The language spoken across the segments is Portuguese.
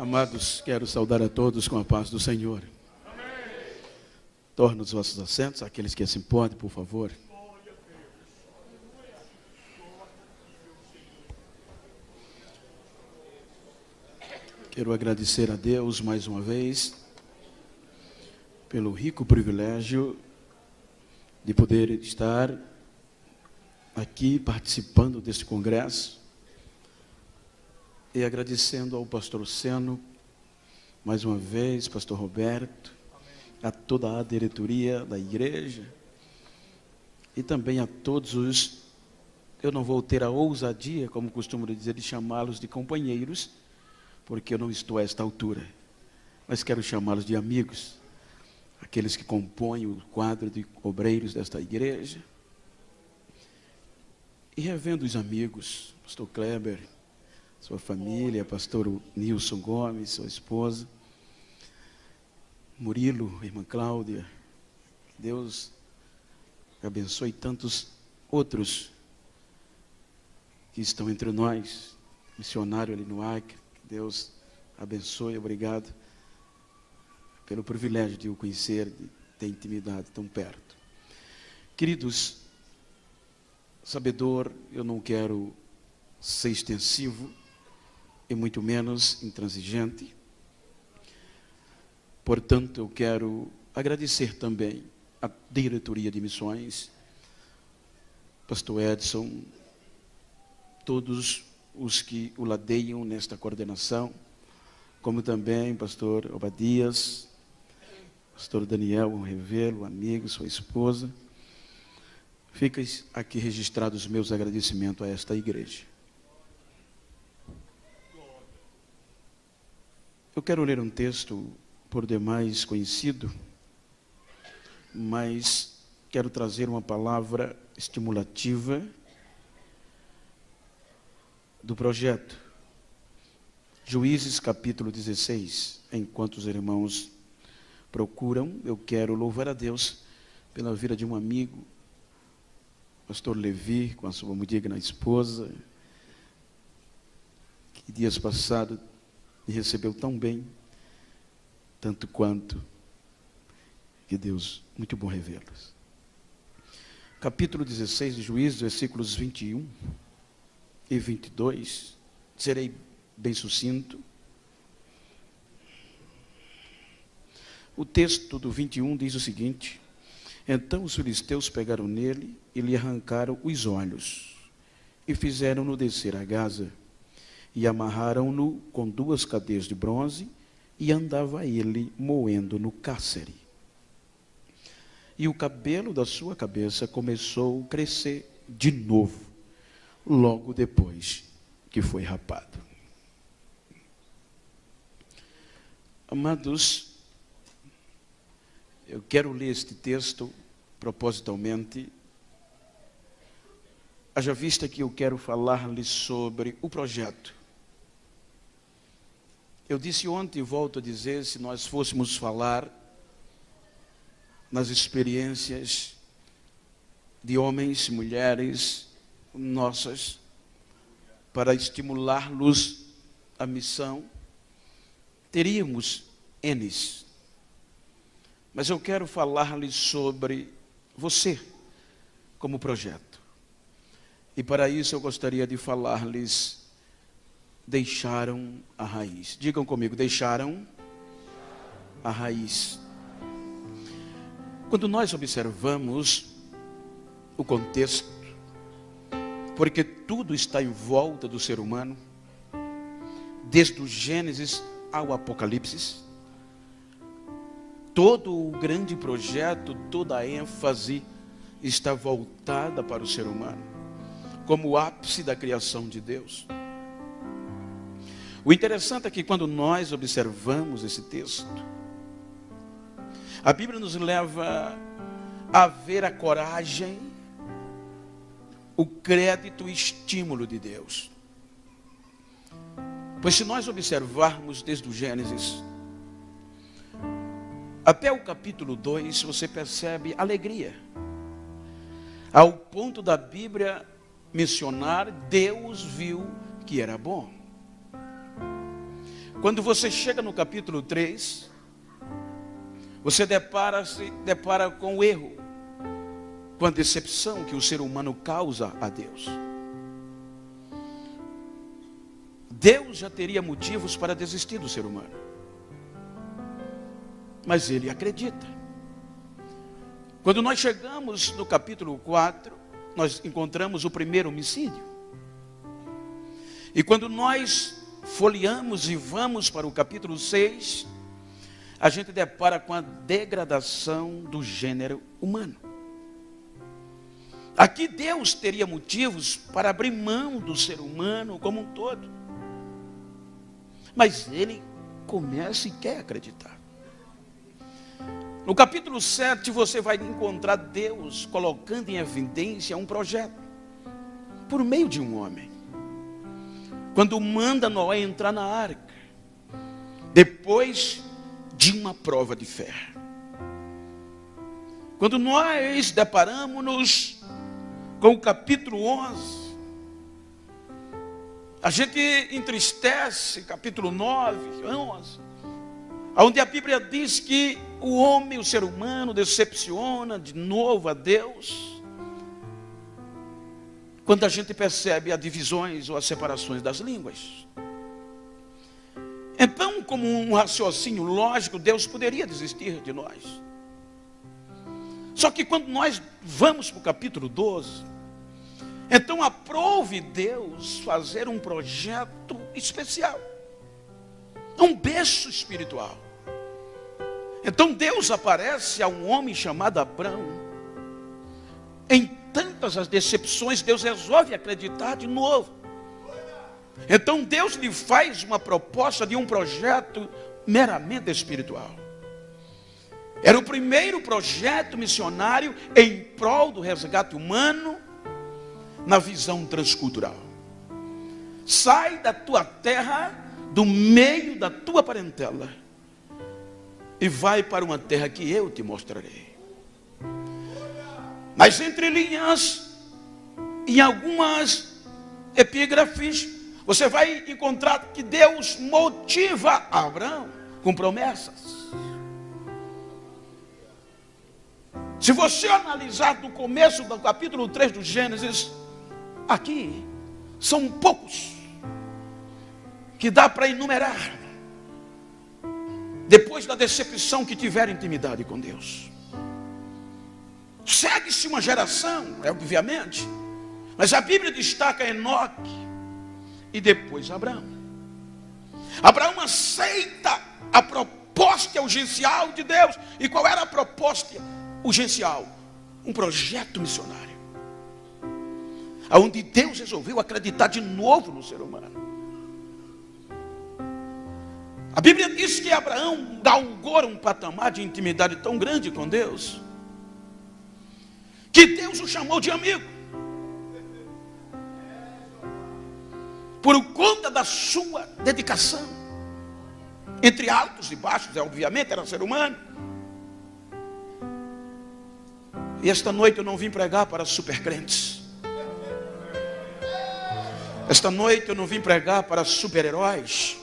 Amados, quero saudar a todos com a paz do Senhor. Tornem os vossos assentos, aqueles que assim podem, por favor. Quero agradecer a Deus mais uma vez pelo rico privilégio de poder estar aqui participando deste congresso e agradecendo ao pastor Seno, mais uma vez, pastor Roberto, a toda a diretoria da igreja e também a todos os, eu não vou ter a ousadia, como costumo dizer, de chamá-los de companheiros, porque eu não estou a esta altura, mas quero chamá-los de amigos, aqueles que compõem o quadro de obreiros desta igreja. E revendo os amigos, pastor Kleber, sua família, pastor Nilson Gomes, sua esposa, Murilo, irmã Cláudia, Deus abençoe tantos outros que estão entre nós, missionário ali no Acre, Deus abençoe, obrigado pelo privilégio de o conhecer, de ter intimidade tão perto. Queridos, sabedor, eu não quero ser extensivo, e muito menos intransigente. Portanto, eu quero agradecer também à diretoria de missões, pastor Edson, todos os que o ladeiam nesta coordenação, como também pastor Obadias, pastor Daniel Revelo, amigo, sua esposa. Fica aqui registrados os meus agradecimentos a esta igreja. Eu quero ler um texto por demais conhecido, mas quero trazer uma palavra estimulativa do projeto. Juízes capítulo 16. Enquanto os irmãos procuram, eu quero louvar a Deus pela vida de um amigo, pastor Levi, com a sua muito digna esposa, que dias passados me recebeu tão bem, tanto quanto que Deus, muito bom revê-los. Capítulo 16 de Juízes, versículos 21 e 22, serei bem sucinto. O texto do 21 diz o seguinte: então os filisteus pegaram nele e lhe arrancaram os olhos, e fizeram-no descer a Gaza, e amarraram-no com 2 cadeias de bronze, e andava ele moendo no cárcere. E o cabelo da sua cabeça começou a crescer de novo, logo depois que foi rapado. Amados, eu quero ler este texto propositalmente, haja vista que eu quero falar-lhes sobre o projeto. Eu disse ontem e volto a dizer, se nós fôssemos falar nas experiências de homens e mulheres nossas, para estimular-los a missão, teríamos N's. Mas eu quero falar-lhes sobre você, como projeto. E para isso eu gostaria de falar-lhes, deixaram a raiz. Digam comigo, deixaram a raiz. Quando nós observamos o contexto, porque tudo está em volta do ser humano, desde o Gênesis ao Apocalipse, todo o grande projeto, toda a ênfase está voltada para o ser humano, como o ápice da criação de Deus. O interessante é que quando nós observamos esse texto, a Bíblia nos leva a ver a coragem, o crédito e estímulo de Deus. Pois se nós observarmos desde o Gênesis até o capítulo 2, você percebe alegria. Ao ponto da Bíblia mencionar, Deus viu que era bom. Quando você chega no capítulo 3, você depara com o erro, com a decepção que o ser humano causa a Deus. Deus já teria motivos para desistir do ser humano, mas ele acredita. Quando nós chegamos no capítulo 4, nós encontramos o primeiro homicídio. E quando nós folheamos e vamos para o capítulo 6, a gente depara com a degradação do gênero humano. Aqui Deus teria motivos para abrir mão do ser humano como um todo, mas ele começa e quer acreditar. No capítulo 7 você vai encontrar Deus colocando em evidência um projeto, por meio de um homem. Quando manda Noé entrar na arca, depois de uma prova de fé. Quando nós deparamos-nos com o capítulo 11, a gente entristece, capítulo 9, 11, onde a Bíblia diz que o homem, o ser humano, decepciona de novo a Deus, quando a gente percebe as divisões ou as separações das línguas. Então, como um raciocínio lógico, Deus poderia desistir de nós. Só que quando nós vamos para o capítulo 12, então aprove Deus fazer um projeto especial, um berço espiritual. Então Deus aparece a um homem chamado Abrão. Em tantas as decepções, Deus resolve acreditar de novo. Então Deus lhe faz uma proposta de um projeto meramente espiritual. Era o primeiro projeto missionário em prol do resgate humano na visão transcultural. Sai da tua terra, do meio da tua parentela, e vai para uma terra que eu te mostrarei. Nas entrelinhas, em algumas epígrafes, você vai encontrar que Deus motiva Abraão com promessas. Se você analisar do começo do capítulo 3 do Gênesis, aqui são poucos que dá para enumerar, depois da decepção que tiveram intimidade com Deus. Segue-se uma geração, obviamente, mas a Bíblia destaca Enoque e depois Abraão. Abraão aceita a proposta urgencial de Deus. E qual era a proposta urgencial? Um projeto missionário, onde Deus resolveu acreditar de novo no ser humano. A Bíblia diz que Abraão galgou um patamar de intimidade tão grande com Deus, que Deus o chamou de amigo, por conta da sua dedicação, entre altos e baixos, obviamente era ser humano. E esta noite eu não vim pregar para supercrentes. Esta noite eu não vim pregar para super-heróis,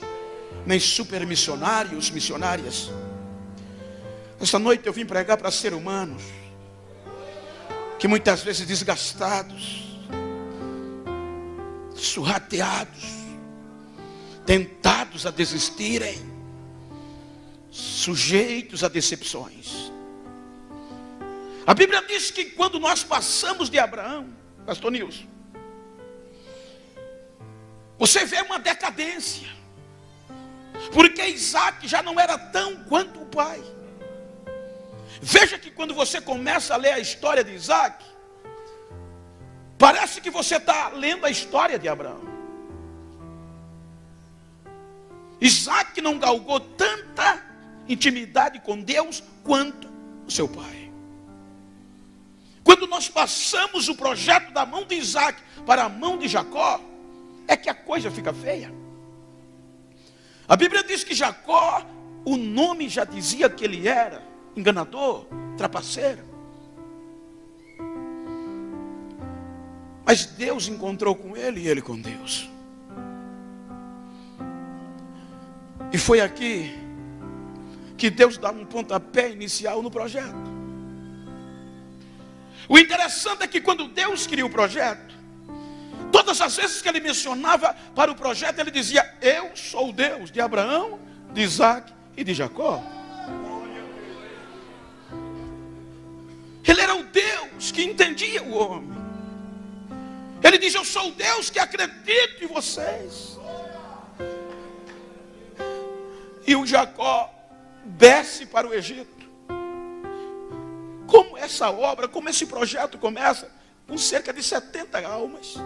nem super-missionários, missionárias. Esta noite eu vim pregar para seres humanos, que muitas vezes desgastados, surrateados, tentados a desistirem, sujeitos a decepções. A Bíblia diz que quando nós passamos de Abraão, pastor Nilson, você vê uma decadência, porque Isaac já não era tão quanto o pai. Veja que quando você começa a ler a história de Isaac, parece que você está lendo a história de Abraão. Isaac não galgou tanta intimidade com Deus quanto o seu pai. Quando nós passamos o projeto da mão de Isaac para a mão de Jacó, é que a coisa fica feia. A Bíblia diz que Jacó, o nome já dizia que ele era enganador, trapaceiro. Mas Deus encontrou com ele e ele com Deus. E foi aqui que Deus dá um pontapé inicial no projeto. O interessante é que quando Deus cria o projeto, todas as vezes que ele mencionava para o projeto, ele dizia: eu sou o Deus de Abraão, de Isaac e de Jacó. Ele era o Deus que entendia o homem. Ele diz: eu sou o Deus que acredito em vocês. E o Jacó desce para o Egito. Como essa obra, como esse projeto começa? Com cerca de 70 almas.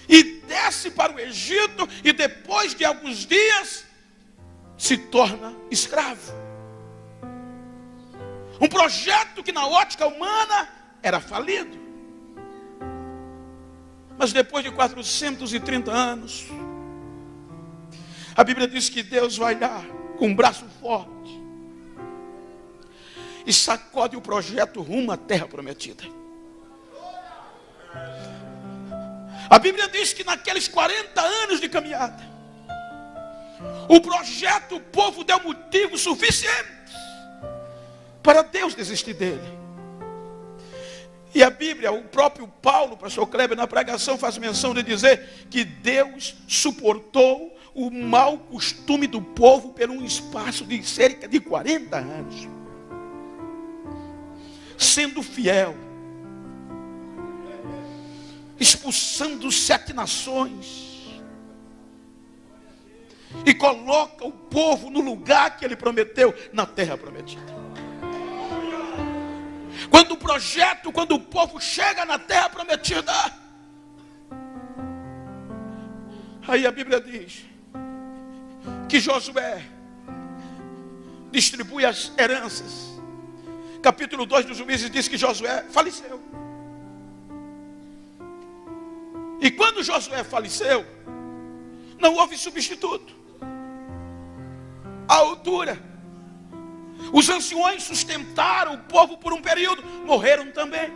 E desce para o Egito e depois de alguns dias se torna escravo. Um projeto que na ótica humana era falido. Mas depois de 430 anos, a Bíblia diz que Deus vai lá com um braço forte e sacode o projeto rumo à terra prometida. A Bíblia diz que naqueles 40 anos de caminhada, o projeto, o povo deu motivos suficientes para Deus desistir dele. E a Bíblia, o próprio Paulo, pastor Kleber, na pregação faz menção de dizer que Deus suportou o mau costume do povo por um espaço de cerca de 40 anos. Sendo fiel, expulsando 7 nações, e coloca o povo no lugar que ele prometeu, na terra prometida. Quando o povo chega na terra prometida, aí a Bíblia diz que Josué distribui as heranças. Capítulo 2 dos Juízes diz que Josué faleceu. E quando Josué faleceu, não houve substituto. A altura. Os anciões sustentaram o povo por um período, morreram também.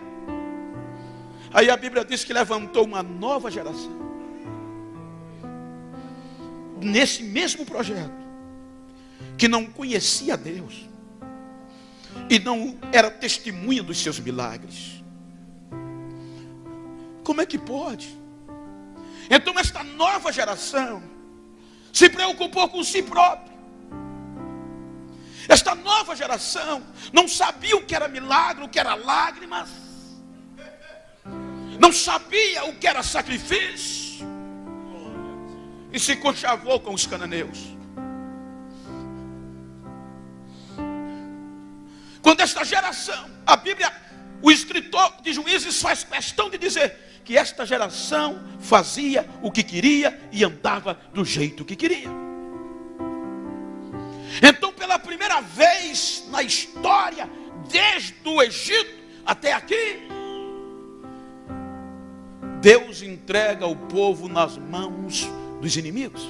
Aí a Bíblia diz que levantou uma nova geração. Nesse mesmo projeto, que não conhecia Deus e não era testemunha dos seus milagres. Como é que pode? Então esta nova geração se preocupou com si própria. Esta nova geração não sabia o que era milagre, o que era lágrimas. Não sabia o que era sacrifício. E se conchavou com os cananeus. Quando esta geração, a Bíblia, o escritor de Juízes faz questão de dizer que esta geração fazia o que queria e andava do jeito que queria. Então, pela primeira vez na história, desde o Egito até aqui, Deus entrega o povo nas mãos dos inimigos.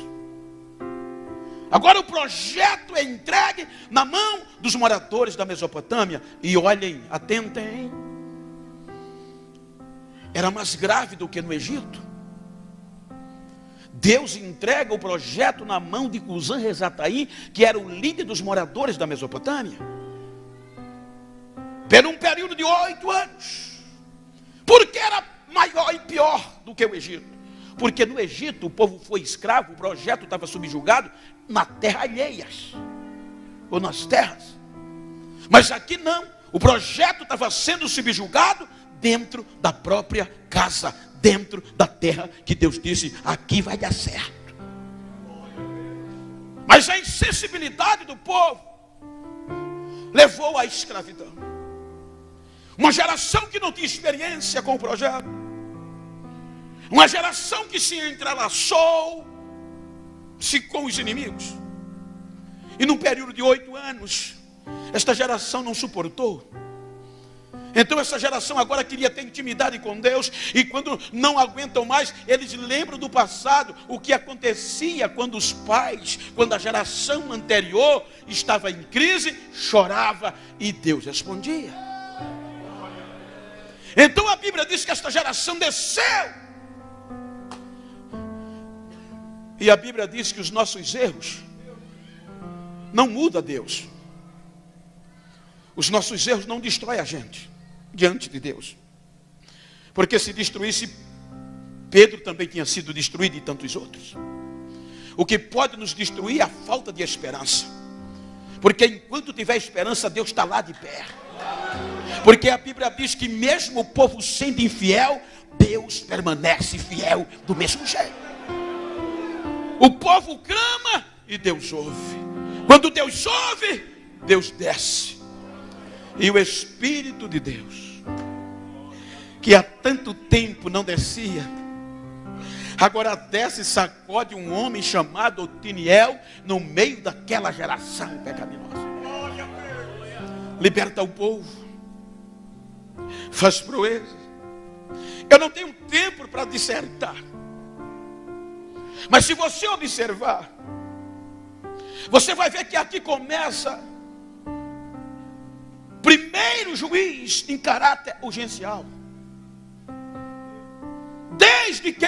Agora o projeto é entregue na mão dos moradores da Mesopotâmia. E olhem, atentem, era mais grave do que no Egito. Deus entrega o projeto na mão de Cusã-Risataim, que era o líder dos moradores da Mesopotâmia, por um período de 8 anos. Por que era maior e pior do que o Egito? Porque no Egito o povo foi escravo, o projeto estava subjugado na terra alheias, ou nas terras. Mas aqui não, o projeto estava sendo subjugado dentro da própria casa, dentro da terra que Deus disse: aqui vai dar certo. Mas a insensibilidade do povo levou à escravidão. Uma geração que não tinha experiência com o projeto, uma geração que se entrelaçou com os inimigos. E num período de 8 anos, esta geração não suportou. Então essa geração agora queria ter intimidade com Deus. E quando não aguentam mais, eles lembram do passado, o que acontecia quando os pais, quando a geração anterior estava em crise, chorava e Deus respondia. Então a Bíblia diz que esta geração desceu. E a Bíblia diz que os nossos erros não muda Deus. Os nossos erros não destroem a gente diante de Deus. Porque se destruísse, Pedro também tinha sido destruído e tantos outros. O que pode nos destruir é a falta de esperança. Porque enquanto tiver esperança, Deus está lá de pé. Porque a Bíblia diz que mesmo o povo sendo infiel, Deus permanece fiel do mesmo jeito. O povo clama e Deus ouve. Quando Deus ouve, Deus desce. E o Espírito de Deus, que há tanto tempo não descia, agora desce e sacode um homem chamado Otiniel no meio daquela geração pecaminosa. Liberta o povo, faz proezas. Eu não tenho tempo para dissertar, mas se você observar, você vai ver que aqui começa primeiro juiz em caráter urgencial. Desde que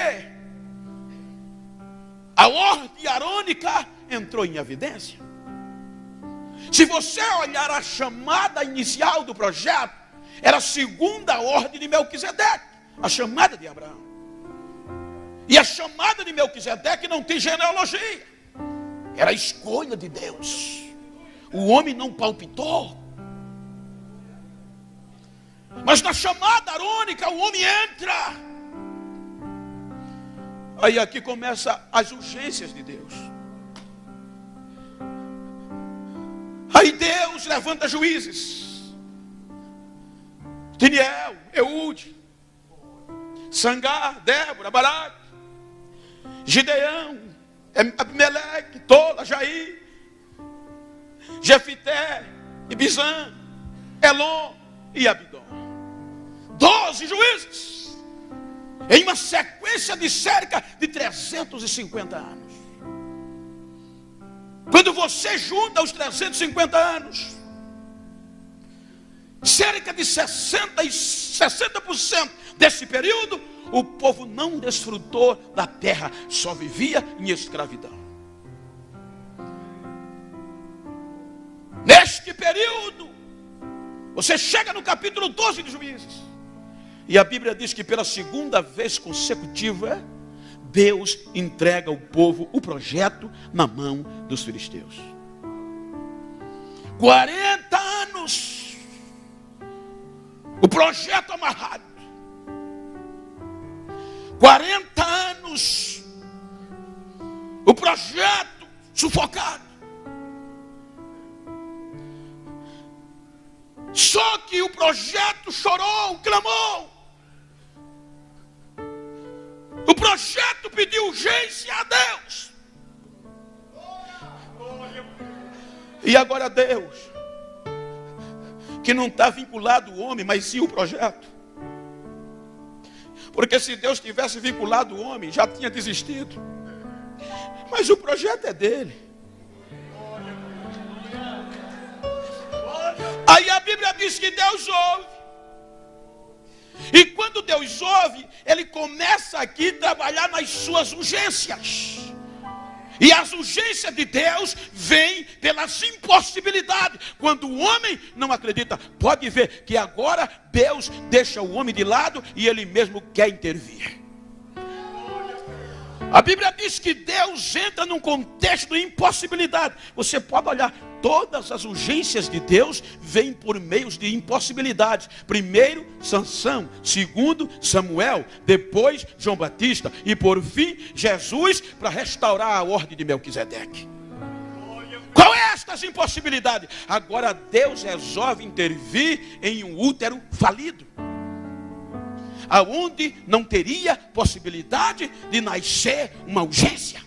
a ordem arônica entrou em evidência. Se você olhar a chamada inicial do projeto, era a segunda ordem de Melquisedeque, a chamada de Abraão. E a chamada de Melquisedeque não tem genealogia, era a escolha de Deus. O homem não palpitou. Mas na chamada arônica o homem entra. Aí aqui começa as urgências de Deus. Aí Deus levanta juízes. Otiniel, Eude, Sangar, Débora, Baraque, Gideão, Abimeleque, Tola, Jair, Jefité, Ibizã, Elon e Abidom. 12 juízes, em uma sequência de cerca de 350 anos. Quando você junta os 350 anos, cerca de 60% desse período, o povo não desfrutou da terra, só vivia em escravidão. Neste período, você chega no capítulo 12 de Juízes, e a Bíblia diz que pela segunda vez consecutiva, Deus entrega ao povo o projeto na mão dos filisteus. 40 anos, o projeto amarrado. 40 anos, o projeto sufocado. Só que o projeto chorou, clamou. O projeto pediu urgência a Deus. E agora Deus, que não está vinculado o homem, mas sim o projeto. Porque se Deus tivesse vinculado o homem, já tinha desistido. Mas o projeto é dele. Aí a Bíblia diz que Deus ouve. E quando Deus ouve, Ele começa aqui a trabalhar nas suas urgências. E as urgências de Deus vêm pelas impossibilidades. Quando o homem não acredita, pode ver que agora Deus deixa o homem de lado e Ele mesmo quer intervir. A Bíblia diz que Deus entra num contexto de impossibilidade. Você pode olhar, todas as urgências de Deus vêm por meios de impossibilidades. Primeiro, Sansão. Segundo, Samuel. Depois, João Batista. E por fim, Jesus, para restaurar a ordem de Melquisedeque. Qual é estas impossibilidades? Agora Deus resolve intervir em um útero falido, aonde não teria possibilidade de nascer uma urgência.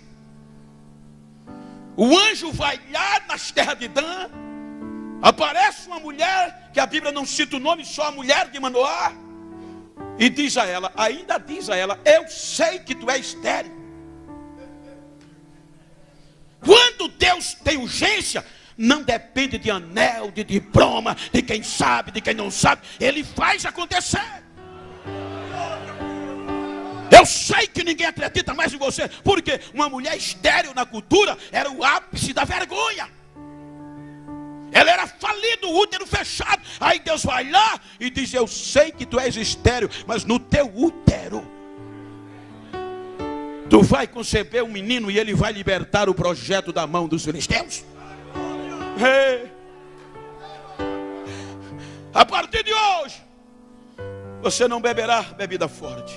O anjo vai lá nas terras de Dan, aparece uma mulher, que a Bíblia não cita o nome, só a mulher de Manoá, e diz a ela, ainda diz a ela, eu sei que tu és estéril. Quando Deus tem urgência, não depende de anel, de diploma, de quem sabe, de quem não sabe, Ele faz acontecer. Eu sei que ninguém acredita mais em você, porque uma mulher estéril na cultura era o ápice da vergonha. Ela era falida, o útero fechado. Aí Deus vai lá e diz: eu sei que tu és estéril, mas no teu útero tu vai conceber um menino e ele vai libertar o projeto da mão dos filisteus. A partir de hoje, você não beberá bebida forte.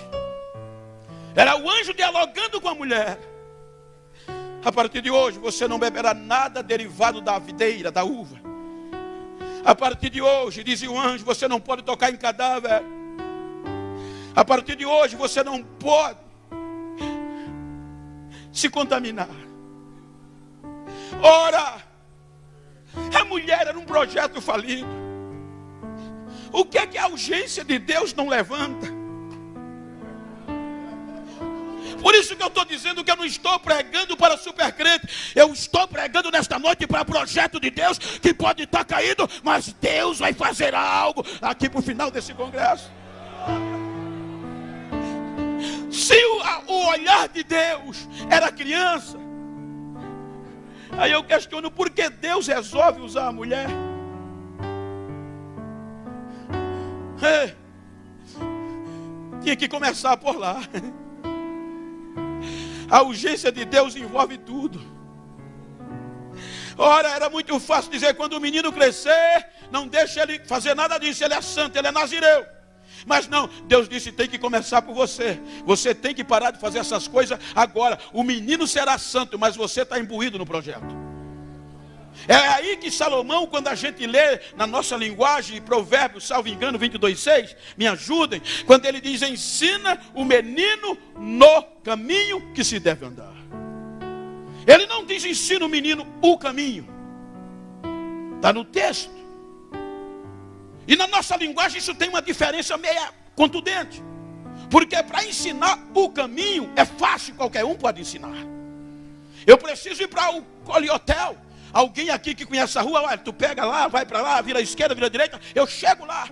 Era o anjo dialogando com a mulher. A partir de hoje, você não beberá nada derivado da videira, da uva. A partir de hoje, dizia o anjo, você não pode tocar em cadáver. A partir de hoje, você não pode se contaminar. Ora, a mulher era um projeto falido. O que é que a urgência de Deus não levanta? Por isso que eu estou dizendo que eu não estou pregando para supercrente. Eu estou pregando nesta noite para projeto de Deus que pode estar caído, mas Deus vai fazer algo aqui para o final desse congresso. Se o olhar de Deus era criança, aí eu questiono por que Deus resolve usar a mulher. Tinha que começar por lá. A urgência de Deus envolve tudo. Ora, era muito fácil dizer: quando o menino crescer, não deixe ele fazer nada disso, ele é santo, ele é nazireu. Mas não, Deus disse: tem que começar por você. Você tem que parar de fazer essas coisas agora. O menino será santo, mas você está imbuído no projeto. É aí que Salomão, quando a gente lê na nossa linguagem, Provérbios, salvo engano, 22:6, me ajudem, quando ele diz: ensina o menino no caminho que se deve andar. Ele não diz ensina o menino o caminho. Está no texto. E na nossa linguagem isso tem uma diferença meia contundente. Porque para ensinar o caminho é fácil, qualquer um pode ensinar. Eu preciso ir para o Coliotel. Alguém aqui que conhece a rua, olha, tu pega lá, vai para lá, vira à esquerda, vira à direita, eu chego lá.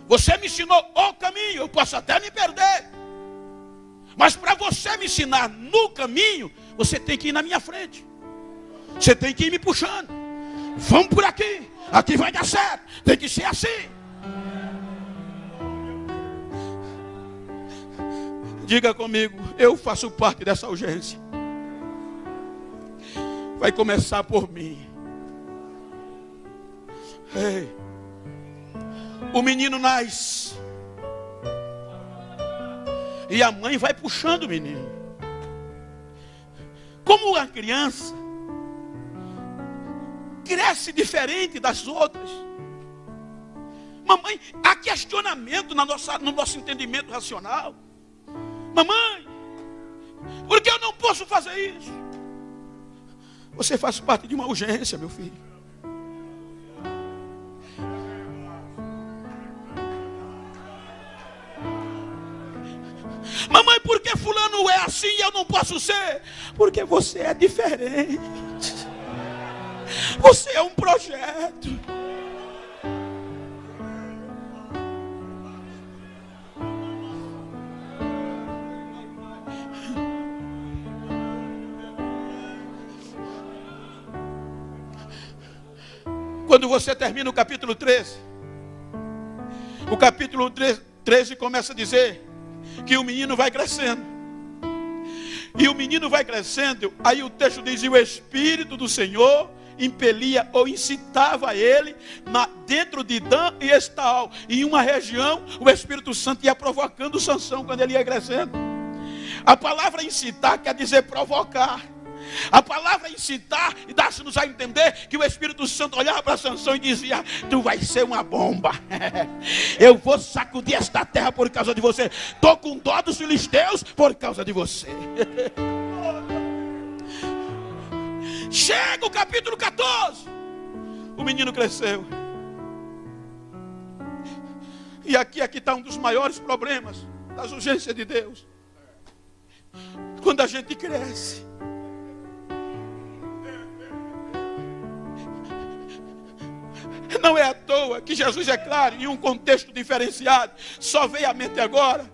Você me ensinou o caminho, eu posso até me perder. Mas para você me ensinar no caminho, você tem que ir na minha frente. Você tem que ir me puxando. Vamos por aqui, aqui vai dar certo, tem que ser assim. Diga comigo, eu faço parte dessa urgência. Vai começar por mim. O menino nasce. E a mãe vai puxando o menino. Como a criança cresce diferente das outras. Mamãe, há questionamento no nosso entendimento racional. Mamãe, por que eu não posso fazer isso? Você faz parte de uma urgência, meu filho. Mamãe, por que fulano é assim e eu não posso ser? Porque você é diferente. Você é um projeto. Quando você termina o capítulo 13, o capítulo 13 começa a dizer que o menino vai crescendo. E o menino vai crescendo, aí o texto diz: e o Espírito do Senhor impelia ou incitava ele dentro de Dan e Estaol. E em uma região, o Espírito Santo ia provocando Sansão quando ele ia crescendo. A palavra incitar quer dizer provocar. A palavra incitar e dá-se-nos a entender que o Espírito Santo olhava para Sansão e dizia: tu vai ser uma bomba. Eu vou sacudir esta terra por causa de você. Estou com dó dos filisteus por causa de você. Chega o capítulo 14. O menino cresceu. E aqui está um dos maiores problemas das urgências de Deus. Quando a gente cresce, não é à toa que Jesus é claro, em um contexto diferenciado, só veio à mente agora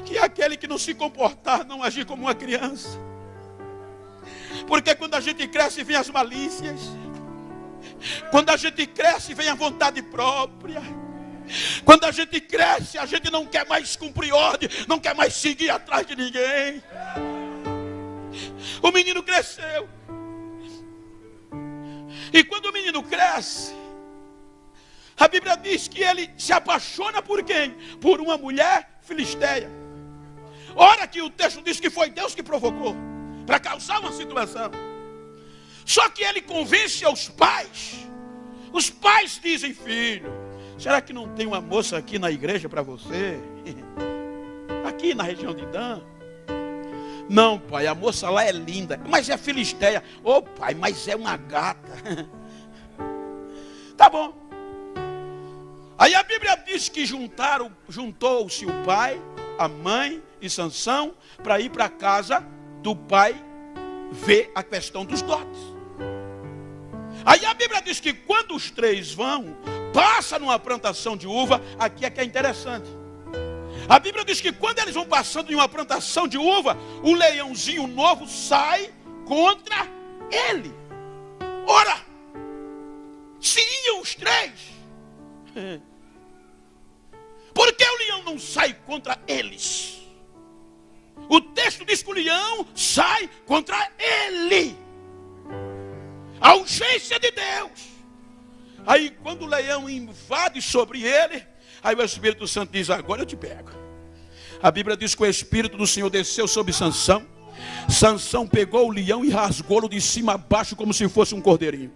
que aquele que não se comportar, não agir como uma criança. Porque quando a gente cresce, vem as malícias, Quando a gente cresce, vem a vontade própria. Quando a gente cresce, a gente não quer mais cumprir ordem, não quer mais seguir atrás de ninguém. O menino cresceu. E quando o menino cresce, a Bíblia diz que ele se apaixona por quem? Por uma mulher filisteia. Ora que o texto diz que foi Deus que provocou, para causar uma situação. Só que ele convence aos pais. Os pais dizem: filho, será que não tem uma moça aqui na igreja para você? Aqui na região de Dan? Não, pai, a moça lá é linda, mas é filisteia. Ô pai, mas é uma gata. Tá bom. Aí a Bíblia diz que juntou-se o pai, a mãe e Sansão para ir para a casa do pai ver a questão dos dotes. Aí a Bíblia diz que quando os três vão, passa numa plantação de uva. Aqui é que é interessante. A Bíblia diz que quando eles vão passando em uma plantação de uva, o leãozinho novo sai contra ele. Ora, se iam os três, por que o leão não sai contra eles? O texto diz que o leão sai contra ele. A urgência de Deus. Aí quando o leão invade sobre ele, aí o Espírito Santo diz: agora eu te pego. A Bíblia diz que o Espírito do Senhor desceu sobre Sansão. Sansão pegou o leão e rasgou-lo de cima a baixo como se fosse um cordeirinho.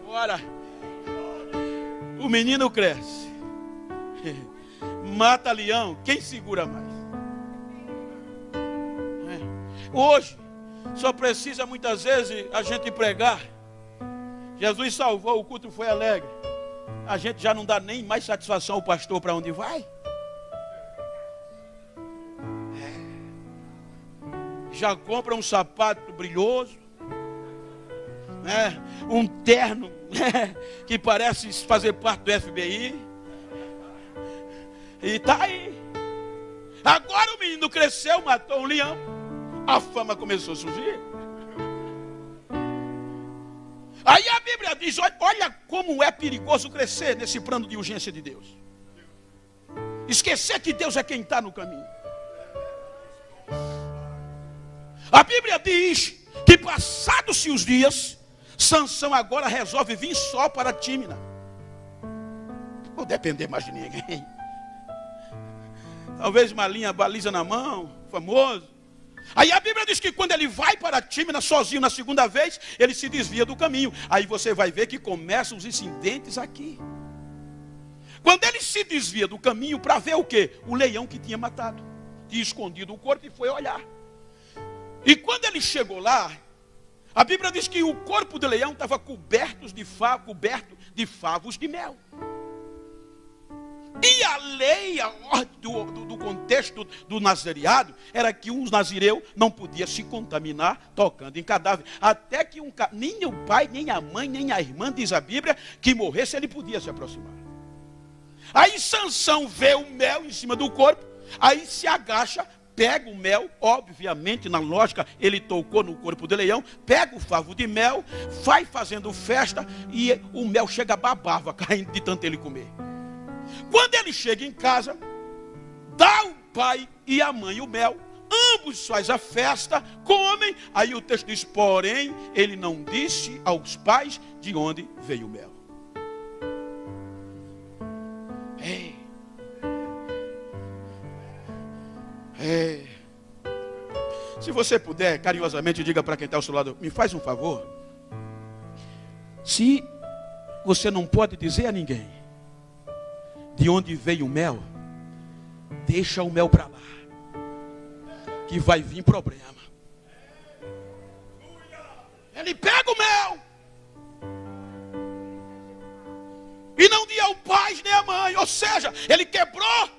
Agora o menino cresce, mata leão, quem segura mais? Hoje só precisa muitas vezes a gente pregar: Jesus salvou, o culto foi alegre. A gente já não dá nem mais satisfação ao pastor para onde vai. Já compra um sapato brilhoso, um terno que parece fazer parte do FBI. E está aí. Agora o menino cresceu, matou um leão. A fama começou a surgir. Aí a Bíblia diz: olha como é perigoso crescer nesse plano de urgência de Deus. Esquecer que Deus é quem está no caminho. A Bíblia diz que passados-se os dias, Sansão agora resolve vir só para Tímina. Não depender mais de ninguém. Talvez uma linha baliza na mão, famoso. Aí a Bíblia diz que quando ele vai para Tímina sozinho na segunda vez, ele se desvia do caminho. Aí você vai ver que começam os incidentes aqui. Quando ele se desvia do caminho para ver o quê? O leão que tinha matado. Tinha escondido o corpo e foi olhar. E quando ele chegou lá, a Bíblia diz que o corpo do leão estava coberto de favos de mel. E a lei, a ordem do contexto do nazareado era que um nazireu não podia se contaminar tocando em cadáver. Até que nem o pai, nem a mãe, nem a irmã, diz a Bíblia, que morresse ele podia se aproximar. Aí Sansão vê o mel em cima do corpo, aí se agacha, pega o mel, obviamente na lógica ele tocou no corpo do leão, pega o favo de mel, vai fazendo festa e o mel chega a babava caindo de tanto ele comer. Quando ele chega em casa, dá o pai e a mãe o mel, ambos fazem a festa, comem. Aí o texto diz: porém, ele não disse aos pais de onde veio o mel. Se você puder, carinhosamente diga para quem está ao seu lado: me faz um favor. Se você não pode dizer a ninguém de onde veio o mel, deixa o mel para lá, que vai vir problema. Ele pega o mel e não deu ao pai nem à mãe, ou seja, ele quebrou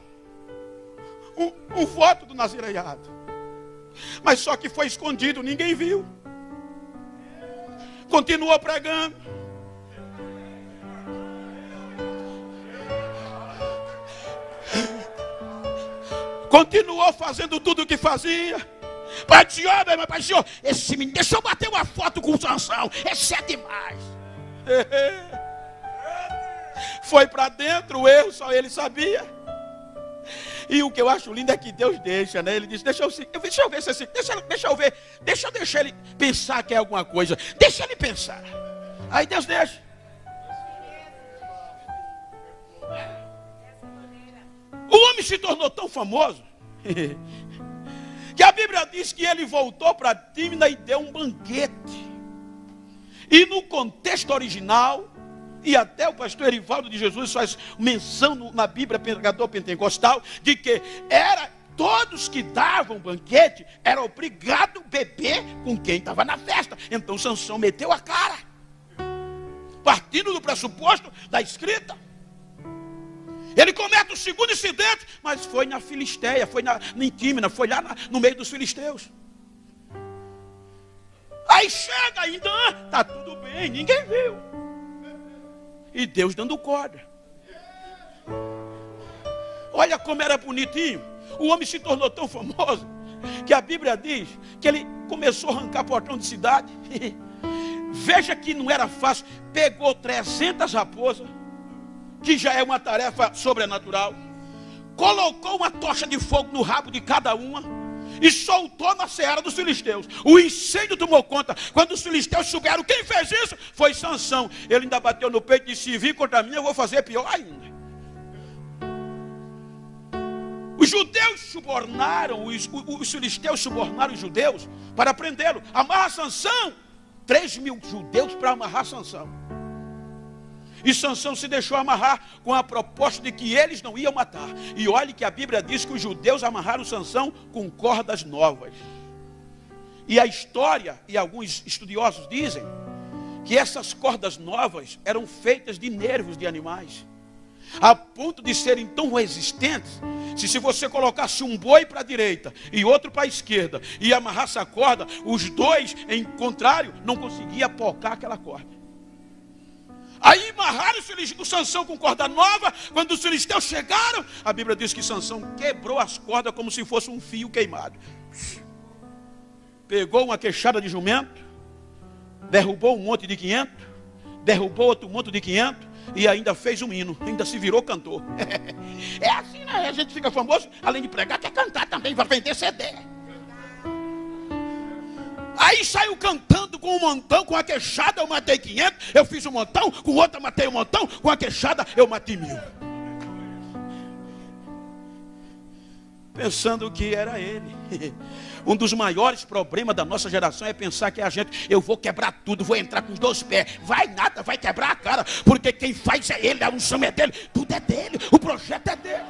um voto do nazireado. Mas só que foi escondido, ninguém viu. Continuou pregando. Continuou fazendo tudo o que fazia. Pai do Senhor, meu irmão, Pai do Senhor, esse menino, deixa eu bater uma foto com o Sansão, esse é demais. Foi para dentro, o erro só ele sabia. E o que eu acho lindo é que Deus deixa, né? Ele diz, deixa eu ver se deixa eu deixar ele pensar que é alguma coisa. Deixa ele pensar. Aí Deus deixa. O homem se tornou tão famoso que a Bíblia diz que ele voltou para Tímina e deu um banquete. E no contexto original, e até o pastor Erivaldo de Jesus faz menção na Bíblia pregador pentecostal, de que todos que davam banquete eram obrigados a beber com quem estava na festa. Então Sansão meteu a cara, partindo do pressuposto da escrita. Ele comete o segundo incidente, mas foi na Filisteia, foi em Tímina, foi lá no meio dos filisteus. Aí chega ainda, está tudo bem, ninguém viu. E Deus dando corda. Olha como era bonitinho. O homem se tornou tão famoso que a Bíblia diz que ele começou a arrancar portão de cidade. Veja que não era fácil. Pegou 300 raposas, que já é uma tarefa sobrenatural. Colocou uma tocha de fogo no rabo de cada uma e soltou na seara dos filisteus. O incêndio tomou conta. Quando os filisteus souberam quem fez isso, foi Sansão. Ele ainda bateu no peito e disse, se vir contra mim, eu vou fazer pior ainda. Os judeus subornaram, os filisteus subornaram os judeus para prendê-lo. Amarra Sansão. 3.000 judeus para amarrar Sansão. E Sansão se deixou amarrar com a proposta de que eles não iam matar. E olhe que a Bíblia diz que os judeus amarraram Sansão com cordas novas. E a história, e alguns estudiosos dizem, que essas cordas novas eram feitas de nervos de animais, a ponto de serem tão resistentes, se você colocasse um boi para a direita e outro para a esquerda, e amarrasse a corda, os dois, em contrário, não conseguiam apocar aquela corda. Aí amarraram o Sansão com corda nova. Quando os filisteus chegaram, a Bíblia diz que Sansão quebrou as cordas como se fosse um fio queimado. Pegou uma queixada de jumento, derrubou um monte de 500, derrubou outro monte de 500 e ainda fez um hino, ainda se virou cantor. É assim, né? A gente fica famoso, além de pregar, quer cantar também, vai vender CD. Aí saiu cantando com um montão, com a queixada eu matei 500, eu fiz um montão, com outra matei um montão, com a queixada eu matei 1000. Pensando que era ele. Um dos maiores problemas da nossa geração é pensar que a gente, eu vou quebrar tudo, vou entrar com os 2 pés. Vai nada, vai quebrar a cara, porque quem faz é ele, a unção é dele, tudo é dele, o projeto é dele.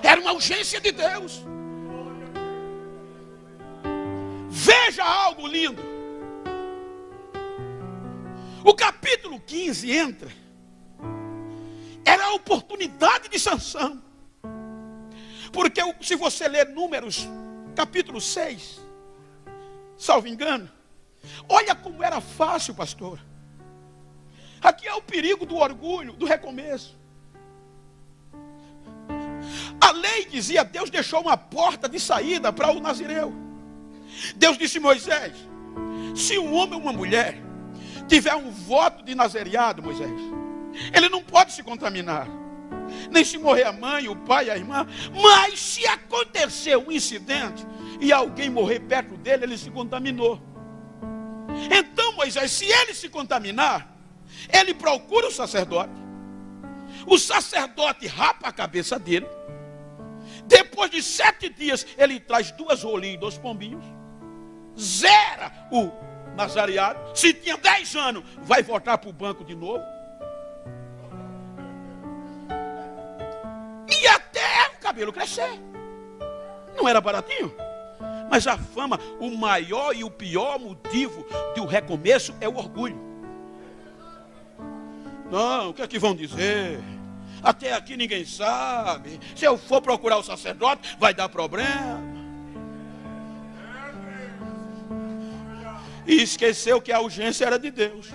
Era uma urgência de Deus. Veja algo lindo. O capítulo 15 entra. Era a oportunidade de Sansão. Porque se você ler Números, capítulo 6, salvo engano, olha como era fácil, pastor. Aqui é o perigo do orgulho, do recomeço. A lei dizia, Deus deixou uma porta de saída para o nazireu. Deus disse a Moisés, se um homem ou uma mulher tiver um voto de nazereado, Moisés, ele não pode se contaminar, nem se morrer a mãe, o pai, a irmã. Mas se acontecer um incidente e alguém morrer perto dele, ele se contaminou. Então Moisés, se ele se contaminar, ele procura o sacerdote rapa a cabeça dele. Depois de 7 dias, ele traz 2 rolinhas e 2 pombinhos, zera o nazareado. Se tinha 10 anos, vai voltar para o banco de novo. E até o cabelo crescer. Não era baratinho? Mas a fama, o maior e o pior motivo do recomeço é o orgulho. Não, o que é que vão dizer? Até aqui ninguém sabe. Se eu for procurar o sacerdote, vai dar problema. E esqueceu que a urgência era de Deus.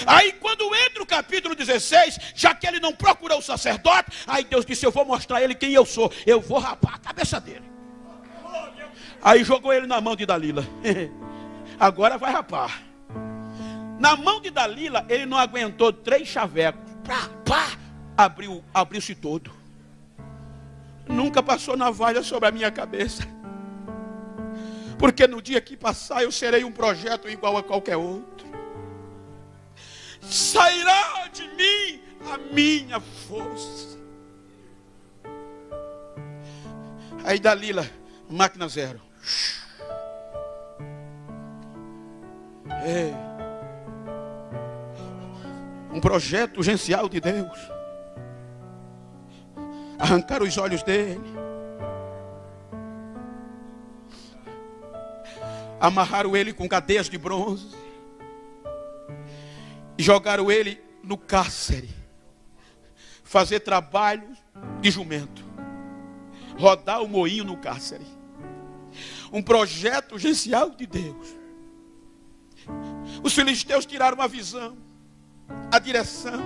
Aí quando entra o capítulo 16, já que ele não procurou o sacerdote, aí Deus disse: eu vou mostrar a ele quem eu sou, eu vou rapar a cabeça dele. Aí jogou ele na mão de Dalila. Agora vai rapar. Na mão de Dalila, ele não aguentou 3 chavecos. Abriu-se todo. Nunca passou navalha sobre a minha cabeça. Porque no dia que passar, eu serei um projeto igual a qualquer outro. Sairá de mim a minha força. Aí Dalila, máquina zero. Um projeto urgencial de Deus. Arrancaram os olhos dele. Amarraram ele com cadeias de bronze. E jogaram ele no cárcere. Fazer trabalho de jumento. Rodar o moinho no cárcere. Um projeto urgencial de Deus. Os filisteus tiraram a visão, a direção,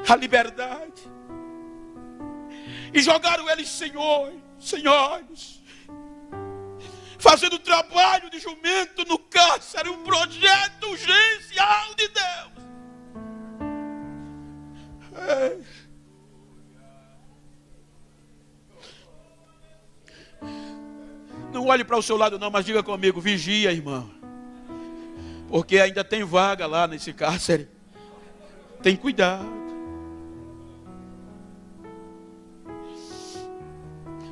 a liberdade. E jogaram eles senhores, fazendo trabalho de jumento no cárcere, um projeto urgencial de Deus. Não olhe para o seu lado não, mas diga comigo: vigia, irmão. Porque ainda tem vaga lá nesse cárcere. Tem cuidado.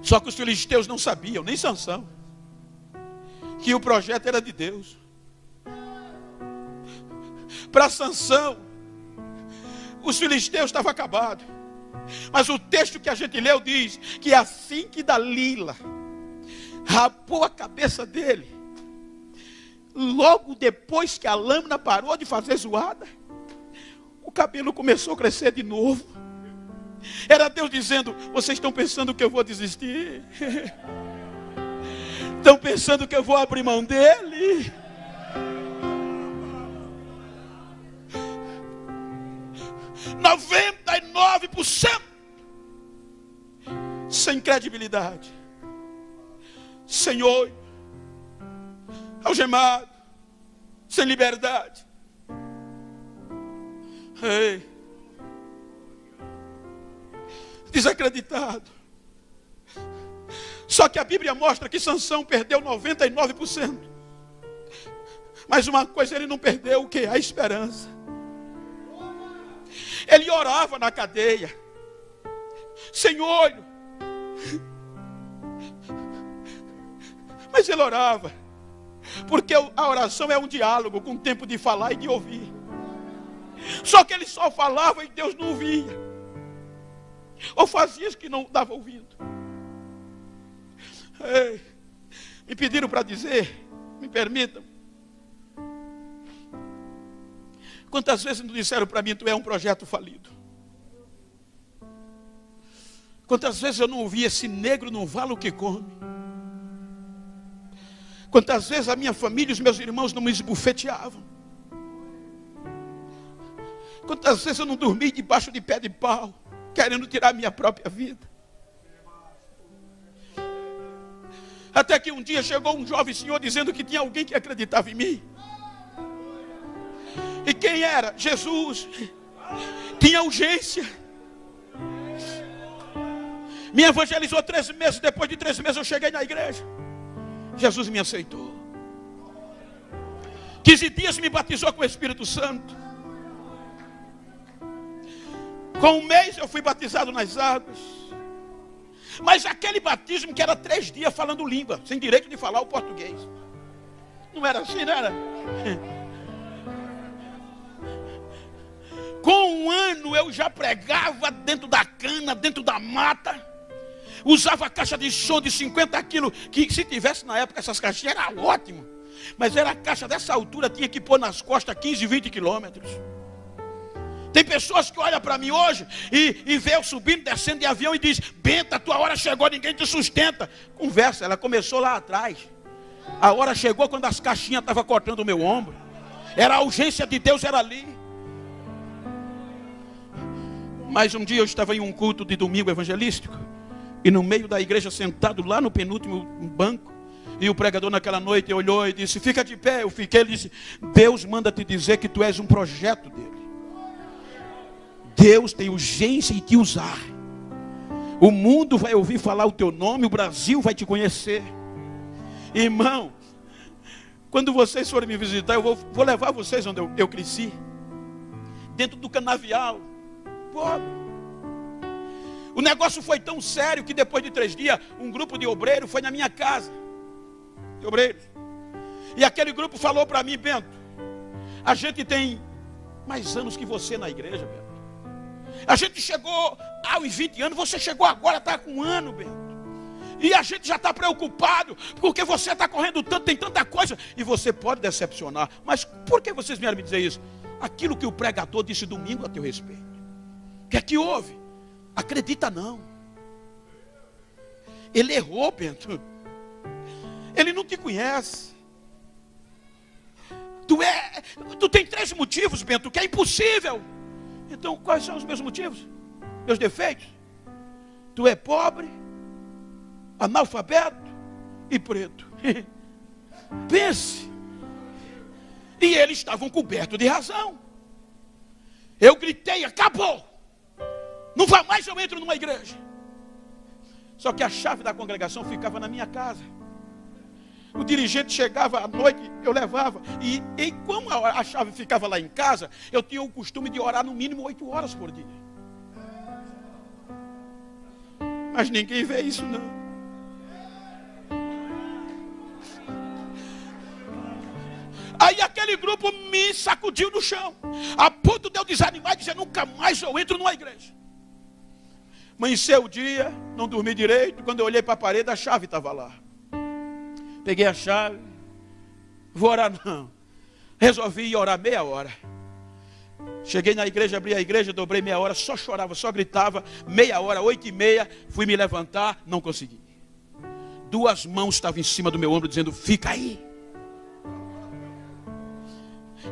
Só que os filisteus não sabiam, nem Sansão, que o projeto era de Deus. Para Sansão, os filisteus estavam acabados. Mas o texto que a gente leu diz que assim que Dalila rapou a cabeça dele, logo depois que a lâmina parou de fazer zoada, o cabelo começou a crescer de novo. Era Deus dizendo: vocês estão pensando que eu vou desistir? Estão pensando que eu vou abrir mão dele? %99% sem credibilidade, sem olho, algemado, sem liberdade. Desacreditado. Só que a Bíblia mostra que Sansão perdeu 99%. Mas uma coisa ele não perdeu: o quê? A esperança. Ele orava na cadeia, sem olho. Mas ele orava, porque a oração é um diálogo com tempo de falar e de ouvir. Só que ele só falava e Deus não ouvia, ou fazia isso que não dava ouvido. Me pediram para dizer, me permitam, quantas vezes não disseram para mim: tu é um projeto falido? Quantas vezes eu não ouvi: esse negro não vale o que come? Quantas vezes a minha família e os meus irmãos não me esbufeteavam? Quantas vezes eu não dormi debaixo de pé de pau, querendo tirar a minha própria vida? Até que um dia chegou um jovem senhor dizendo que tinha alguém que acreditava em mim. E quem era? Jesus. Tinha urgência. Me evangelizou 13 meses. Depois de 13 meses eu cheguei na igreja. Jesus me aceitou. 15 dias me batizou com o Espírito Santo. Com um mês eu fui batizado nas águas. Mas aquele batismo que era 3 dias falando língua, sem direito de falar o português. Não era assim, não era? Com 1 ano eu já pregava dentro da cana, dentro da mata. Usava caixa de som de 50 quilos, que se tivesse na época essas caixinhas era ótimo. Mas era caixa dessa altura, tinha que pôr nas costas 15, 20 quilômetros. Tem pessoas que olham para mim hoje e vê eu subindo, descendo de avião e diz: Benta, a tua hora chegou, ninguém te sustenta. Conversa, ela começou lá atrás. A hora chegou quando as caixinhas estavam cortando o meu ombro. Era a urgência de Deus, era ali. Mas um dia eu estava em um culto de domingo evangelístico, e no meio da igreja, sentado lá no penúltimo banco, e o pregador naquela noite olhou e disse: fica de pé. Eu fiquei, ele disse: Deus manda te dizer que tu és um projeto dele. Deus tem urgência em te usar. O mundo vai ouvir falar o teu nome, o Brasil vai te conhecer. Irmão, quando vocês forem me visitar, eu vou levar vocês onde eu cresci, dentro do canavial, pobre. O negócio foi tão sério que depois de 3 dias, um grupo de obreiros foi na minha casa, de obreiros. E aquele grupo falou para mim: Bento, a gente tem mais anos que você na igreja, Bento. A gente chegou aos 20 anos, você chegou agora, está com 1 ano, Bento. E a gente já está preocupado, porque você está correndo tanto, tem tanta coisa, e você pode decepcionar. Mas por que vocês vieram me dizer isso? Aquilo que o pregador disse domingo a teu respeito. O que é que houve? Acredita não. Ele errou, Bento. Ele não te conhece. Tu tem 3 motivos, Bento, que é impossível. Então, quais são os meus motivos? Meus defeitos? Tu é pobre, analfabeto e preto. Pense. E eles estavam cobertos de razão. Eu gritei: acabou. Não vai mais, eu entro numa igreja. Só que a chave da congregação ficava na minha casa. O dirigente chegava à noite, eu levava. E como a chave ficava lá em casa, eu tinha o costume de orar no mínimo 8 horas por dia. Mas ninguém vê isso não. Aí aquele grupo me sacudiu no chão, a ponto de eu desanimar e dizer: nunca mais eu entro numa igreja. Amanheceu o dia, não dormi direito. Quando eu olhei para a parede, a chave estava lá. Peguei a chave, vou orar não. Resolvi ir orar meia hora. Cheguei na igreja, abri a igreja, dobrei meia hora, só chorava, só gritava. Meia hora, 8h30, fui me levantar, não consegui. 2 mãos estavam em cima do meu ombro dizendo: fica aí.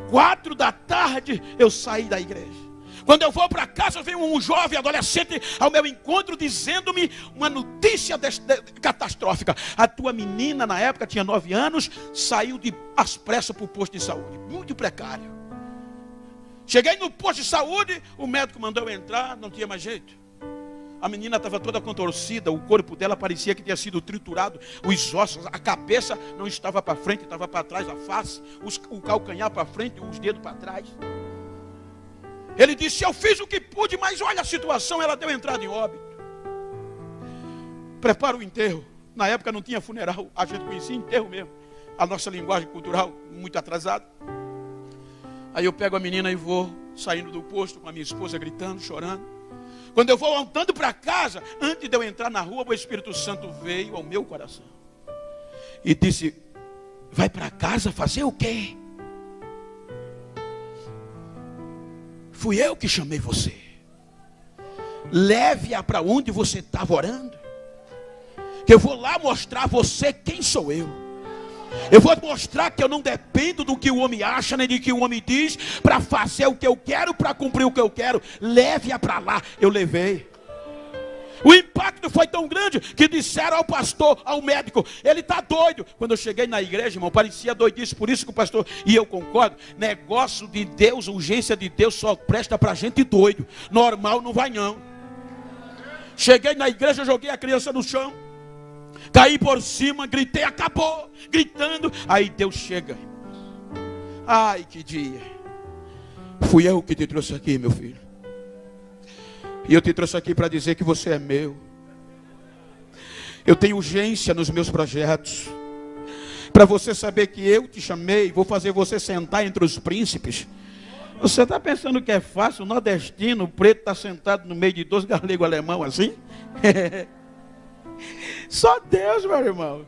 4 da tarde eu saí da igreja. Quando eu vou para casa, vem um jovem adolescente ao meu encontro dizendo-me uma notícia catastrófica. A tua menina, na época, tinha 9 anos, saiu às pressas para o posto de saúde. Muito precário. Cheguei no posto de saúde, o médico mandou eu entrar, não tinha mais jeito. A menina estava toda contorcida, o corpo dela parecia que tinha sido triturado, os ossos, a cabeça não estava para frente, estava para trás, a face, o calcanhar para frente, os dedos para trás. Ele disse: eu fiz o que pude, mas olha a situação, ela deu entrada em óbito. Prepara o enterro. Na época não tinha funeral, a gente conhecia enterro mesmo. A nossa linguagem cultural muito atrasada. Aí eu pego a menina e vou saindo do posto com a minha esposa gritando, chorando. Quando eu vou andando para casa, antes de eu entrar na rua, o Espírito Santo veio ao meu coração e disse: vai para casa fazer o quê? Fui eu que chamei você. Leve-a para onde você estava orando, que eu vou lá mostrar a você quem sou eu. Eu vou mostrar que eu não dependo do que o homem acha, nem do que o homem diz, para fazer o que eu quero, para cumprir o que eu quero. Leve-a para lá. Eu levei. O impacto foi tão grande que disseram ao pastor, ao médico: ele está doido. Quando eu cheguei na igreja, irmão, parecia doidice. Por isso que o pastor, e eu concordo, negócio de Deus, urgência de Deus só presta para gente doido. Normal não vai não. Cheguei na igreja, joguei a criança no chão, caí por cima, gritei: acabou, gritando. Aí Deus chega. Ai, que dia. Fui eu que te trouxe aqui, meu filho. E eu te trouxe aqui para dizer que você é meu. Eu tenho urgência nos meus projetos. Para você saber que eu te chamei, vou fazer você sentar entre os príncipes. Você está pensando que é fácil? O nordestino, o preto, está sentado no meio de 2 galegos alemão assim? Só Deus, meu irmão.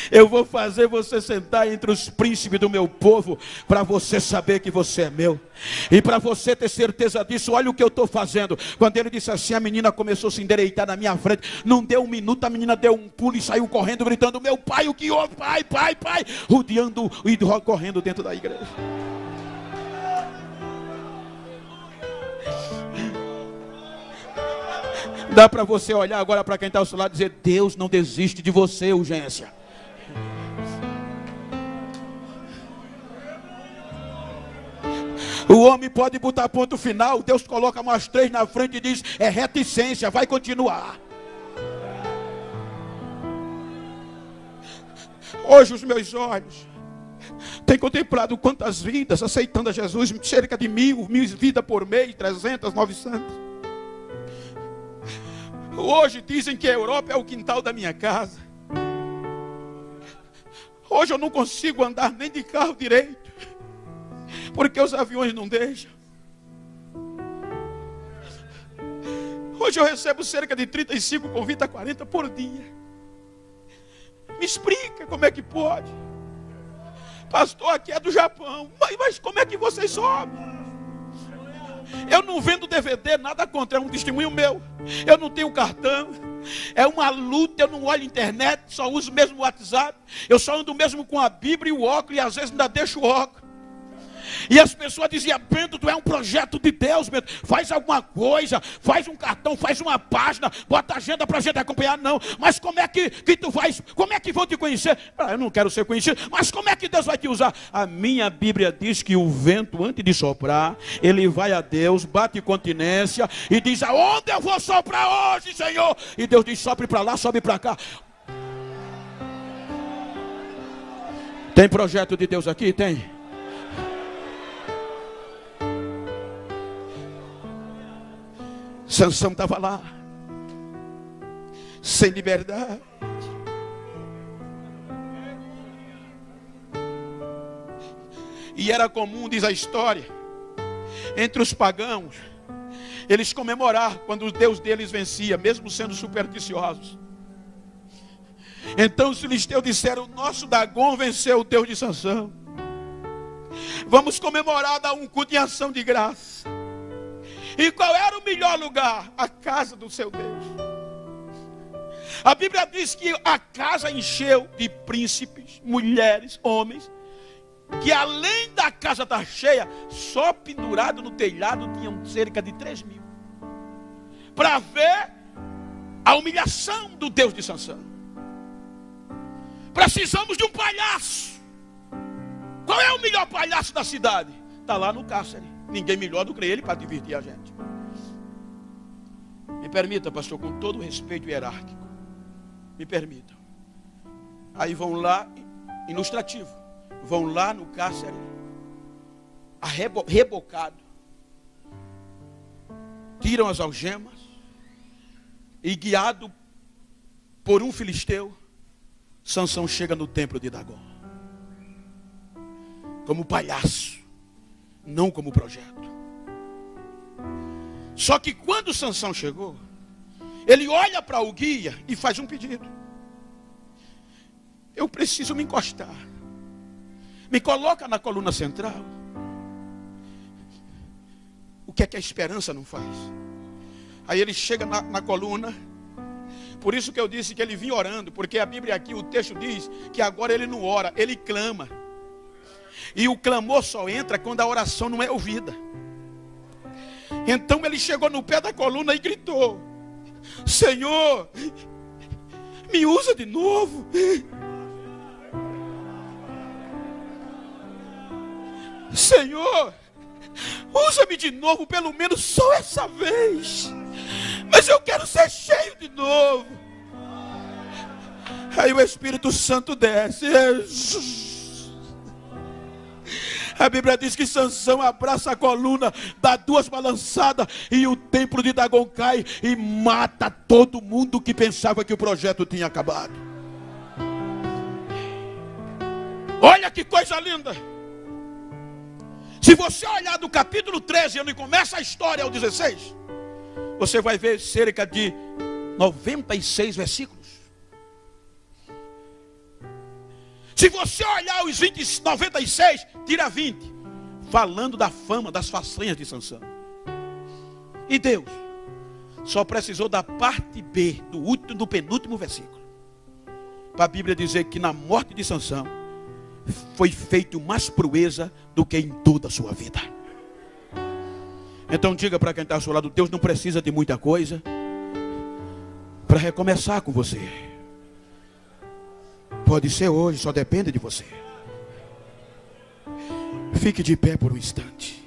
Eu vou fazer você sentar entre os príncipes do meu povo, para você saber que você é meu. E para você ter certeza disso, olha o que eu estou fazendo. Quando ele disse assim, a menina começou a se endireitar na minha frente. Não deu 1 minuto, a menina deu um pulo e saiu correndo, gritando: meu pai, o que houve? Pai, pai, pai. Rodeando e correndo dentro da igreja. Dá para você olhar agora para quem está ao seu lado e dizer: Deus não desiste de você, urgência. O homem pode botar ponto final, Deus coloca mais 3 na frente e diz: é reticência, vai continuar. Hoje os meus olhos têm contemplado quantas vidas aceitando a Jesus, cerca de 1000 vidas por mês, 300, 900. Hoje dizem que a Europa é o quintal da minha casa. Hoje eu não consigo andar nem de carro direito, porque os aviões não deixam. Hoje eu recebo cerca de 35 convites a 40 por dia. Me explica como é que pode. Pastor, aqui é do Japão. Mas como é que vocês sobem? Eu não vendo DVD, nada contra, é um testemunho meu. Eu não tenho cartão. É uma luta, eu não olho internet, só uso mesmo o WhatsApp. Eu só ando mesmo com a Bíblia e o óculos, e às vezes ainda deixo o óculos. E as pessoas diziam: Bento, tu é um projeto de Deus, Bento. Faz alguma coisa, faz um cartão, faz uma página, bota agenda para a gente acompanhar. Não, mas como é que tu vais? Como é que vão te conhecer? Eu não quero ser conhecido, mas como é que Deus vai te usar? A minha Bíblia diz que o vento, antes de soprar, ele vai a Deus, bate continência e diz: aonde eu vou soprar hoje, Senhor? E Deus diz: sopre para lá, sobe para cá. Tem projeto de Deus aqui? Tem. Sansão estava lá, sem liberdade. E era comum, diz a história, entre os pagãos, eles comemorar quando o Deus deles vencia, mesmo sendo supersticiosos. Então os filisteus disseram: nosso Dagon venceu o Deus de Sansão. Vamos comemorar, dar um culto em ação de graça. E qual era o melhor lugar? A casa do seu Deus. A Bíblia diz que a casa encheu de príncipes, mulheres, homens, que além da casa estar cheia, só pendurado no telhado tinham cerca de 3.000. Para ver a humilhação do Deus de Sansão. Precisamos de um palhaço. Qual é o melhor palhaço da cidade? Está lá no cárcere. Ninguém melhor do que ele para divertir a gente. Me permita, pastor, com todo o respeito hierárquico. Me permita. Aí vão lá, ilustrativo. Vão lá no cárcere, rebocado. Tiram as algemas. E guiado por um filisteu, Sansão chega no templo de Dagon. Como palhaço. Não como projeto. Só que quando Sansão chegou, ele olha para o guia e faz um pedido: eu preciso me encostar. Me coloca na coluna central. O que é que a esperança não faz? Aí ele chega na coluna. Por isso que eu disse que ele vinha orando, porque a Bíblia aqui, o texto diz que agora ele não ora, ele clama. E o clamor só entra quando a oração não é ouvida. Então ele chegou no pé da coluna e gritou: Senhor, me usa de novo. Senhor, usa-me de novo, pelo menos só essa vez. Mas eu quero ser cheio de novo. Aí o Espírito Santo desce. A Bíblia diz que Sansão abraça a coluna, dá 2 balançadas e o templo de Dagon cai e mata todo mundo que pensava que o projeto tinha acabado. Olha que coisa linda. Se você olhar do capítulo 13, onde começa a história ao 16, você vai ver cerca de 96 versículos. Se você olhar os 96, tira 20, falando da fama, das façanhas de Sansão. E Deus só precisou da parte B, do penúltimo versículo, para a Bíblia dizer que na morte de Sansão foi feito mais proeza do que em toda a sua vida. Então diga para quem está ao seu lado: Deus não precisa de muita coisa, para recomeçar com você. Pode ser hoje, só depende de você. Fique de pé por um instante.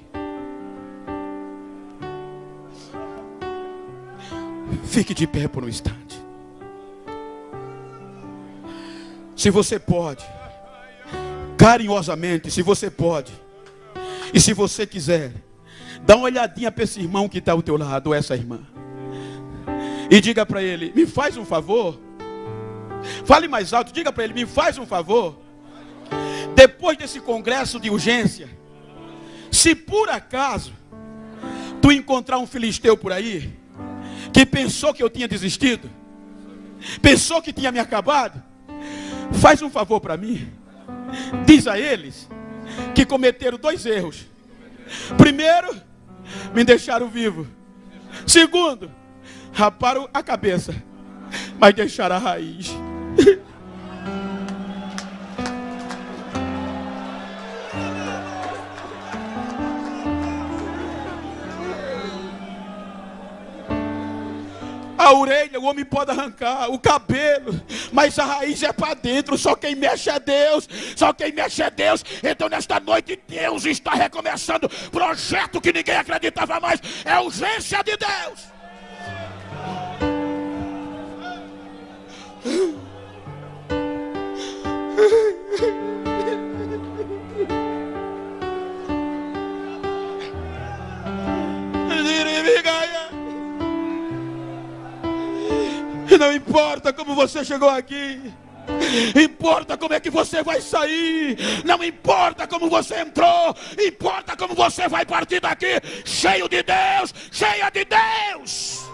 Fique de pé por um instante. Se você pode, carinhosamente, se você pode, e se você quiser, dá uma olhadinha para esse irmão que está ao teu lado, ou essa irmã, e diga para ele: me faz um favor. Fale mais alto, diga para ele: me faz um favor. Depois desse congresso de urgência, se por acaso tu encontrar um filisteu por aí, que pensou que eu tinha desistido, pensou que tinha me acabado, faz um favor para mim. Diz a eles que cometeram 2 erros. Primeiro, me deixaram vivo. Segundo, raparam a cabeça, mas deixaram a raiz. A orelha o homem pode arrancar, o cabelo, mas a raiz é para dentro. Só quem mexe é Deus, só quem mexe é Deus. Então nesta noite Deus está recomeçando projeto que ninguém acreditava mais. É urgência de Deus. Não importa como você chegou aqui, importa como é que você vai sair. Não importa como você entrou, importa como você vai partir daqui, cheio de Deus, cheia de Deus.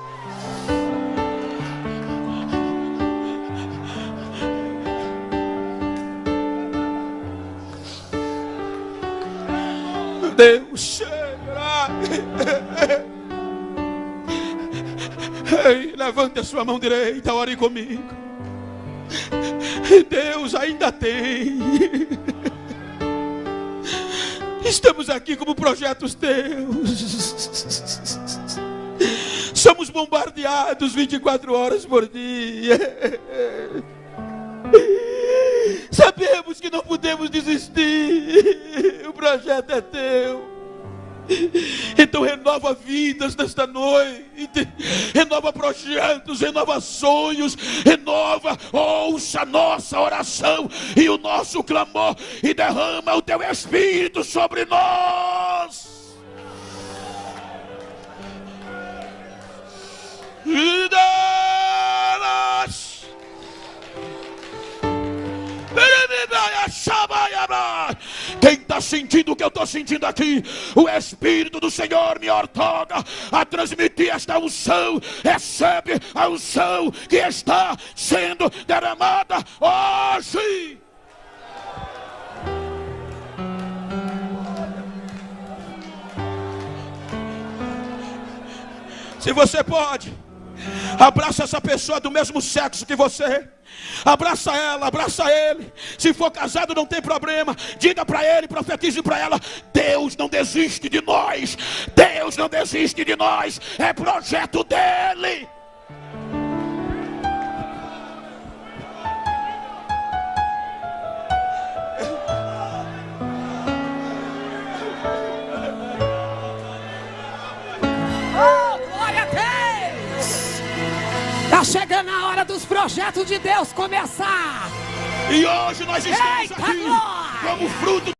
Deus chega. Ei, levante a sua mão direita, ore comigo. Deus ainda tem. Estamos aqui como projetos teus. Somos bombardeados 24 horas por dia. Sabemos que não podemos desistir. O projeto é teu. Então renova vidas nesta noite, renova projetos, renova sonhos, renova, ouça a nossa oração e o nosso clamor e derrama o teu Espírito sobre nós. Quem está sentindo o que eu estou sentindo aqui? O Espírito do Senhor me ortoga a transmitir esta unção. Recebe a unção que está sendo derramada hoje. Se você pode, abraça essa pessoa do mesmo sexo que você. Abraça ela, abraça ele. Se for casado não tem problema. Diga para ele, profetize para ela: Deus não desiste de nós. Deus não desiste de nós. É projeto dele. Está chegando a hora dos projetos de Deus começar. E hoje nós estamos aqui como fruto